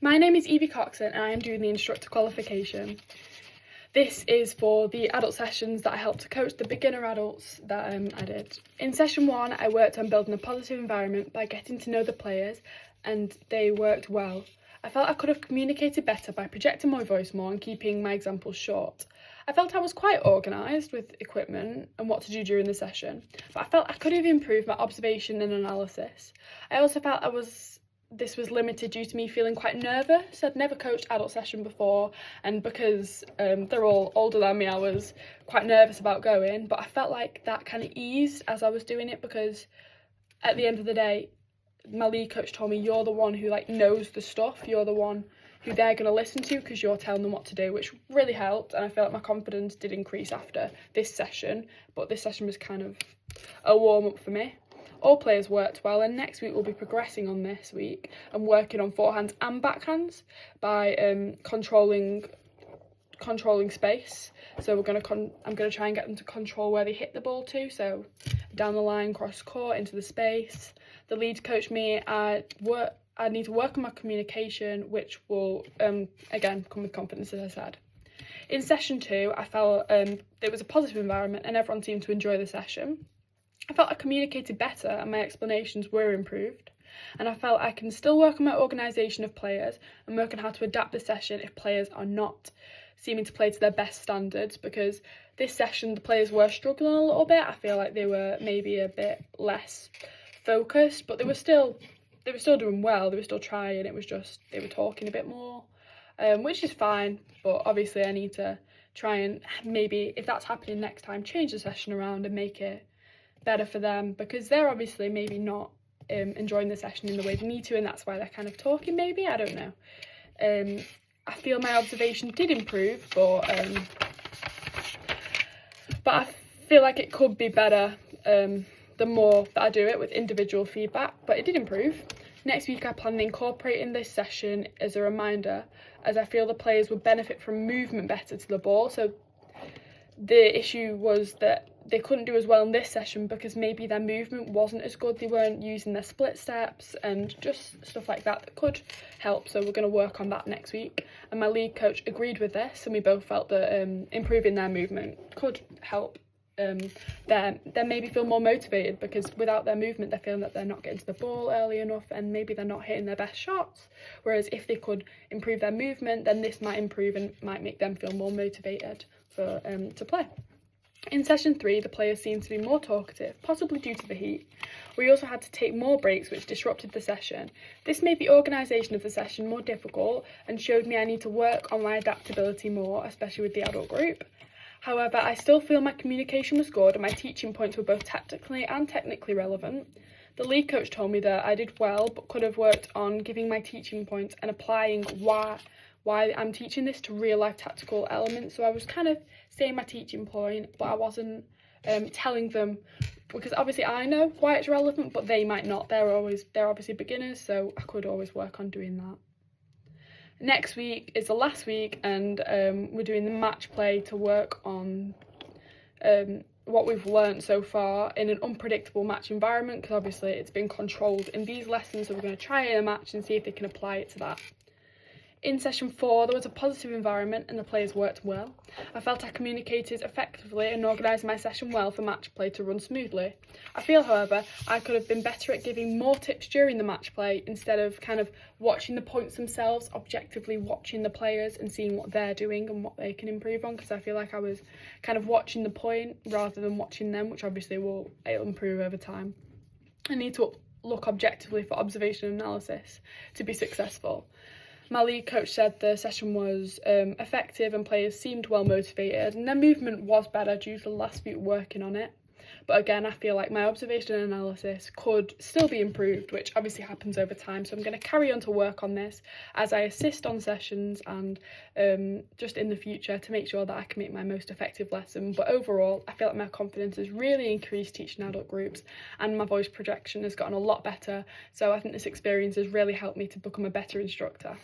My name is Evie Coxon and I am doing the instructor qualification. This is for the adult sessions that I helped to coach the beginner adults that I did. In session 1, I worked on building a positive environment by getting to know the players, and they worked well. I felt I could have communicated better by projecting my voice more and keeping my examples short. I felt I was quite organised with equipment and what to do during the session, but I felt I could have improved my observation and analysis. I also felt this was limited due to me feeling quite nervous. I'd never coached adult session before, and because they're all older than me, I was quite nervous about going, but I felt like that kind of eased as I was doing it, because at the end of the day, my lead coach told me, you're the one who knows the stuff, you're the one who they're going to listen to because you're telling them what to do, which really helped. And I feel like my confidence did increase after this session, but this session was kind of a warm-up for me. All players worked well, and next week we'll be progressing on this week and working on forehands and backhands by controlling space. So I'm going to try and get them to control where they hit the ball to, so down the line, cross court, into the space. The lead coached me I need to work on my communication, which will again come with confidence, as I said. In session 2, I felt it was a positive environment and everyone seemed to enjoy the session. I felt I communicated better and my explanations were improved, and I felt I can still work on my organisation of players and work on how to adapt the session if players are not seeming to play to their best standards, because this session the players were struggling a little bit. I feel like they were maybe a bit less focused, but they were still doing well, they were still trying. It was just they were talking a bit more, which is fine, but obviously I need to try and maybe, if that's happening next time, change the session around and make it better for them, because they're obviously maybe not enjoying the session in the way they need to, and that's why they're kind of talking, maybe, I don't know. I feel my observation did improve, but I feel like it could be better the more that I do it with individual feedback, but it did improve. Next week I plan on incorporating this session as a reminder, as I feel the players would benefit from movement better to the ball. So the issue was that they couldn't do as well in this session because maybe their movement wasn't as good, they weren't using their split steps and just stuff like that could help. So we're going to work on that next week, and my lead coach agreed with this, and we both felt that improving their movement could help them maybe feel more motivated, because without their movement they're feeling that they're not getting to the ball early enough and maybe they're not hitting their best shots, whereas if they could improve their movement, then this might improve and might make them feel more motivated for to play. In session 3, the players seemed to be more talkative, possibly due to the heat. We also had to take more breaks, which disrupted the session. This made the organisation of the session more difficult and showed me I need to work on my adaptability more, especially with the adult group. However, I still feel my communication was good and my teaching points were both tactically and technically relevant. The lead coach told me that I did well, but could have worked on giving my teaching points and applying why I'm teaching this to real life tactical elements. So I was kind of saying my teaching point, but I wasn't telling them, because obviously I know why it's relevant, but they might not. They're obviously beginners, so I could always work on doing that. Next week is the last week, and we're doing the match play to work on what we've learnt so far in an unpredictable match environment, because obviously it's been controlled in these lessons, so we're going to try it in a match and see if they can apply it to that. In session 4, there was a positive environment and the players worked well. I felt I communicated effectively and organised my session well for match play to run smoothly. I feel, however, I could have been better at giving more tips during the match play instead of kind of watching the points themselves, objectively watching the players and seeing what they're doing and what they can improve on, because I feel like I was kind of watching the point rather than watching them, which obviously it'll improve over time. I need to look objectively for observation and analysis to be successful. My lead coach said the session was effective and players seemed well motivated, and their movement was better due to the last week working on it. But again, I feel like my observation and analysis could still be improved, which obviously happens over time. So I'm going to carry on to work on this as I assist on sessions and just in the future to make sure that I can make my most effective lesson. But overall, I feel like my confidence has really increased teaching adult groups and my voice projection has gotten a lot better. So I think this experience has really helped me to become a better instructor.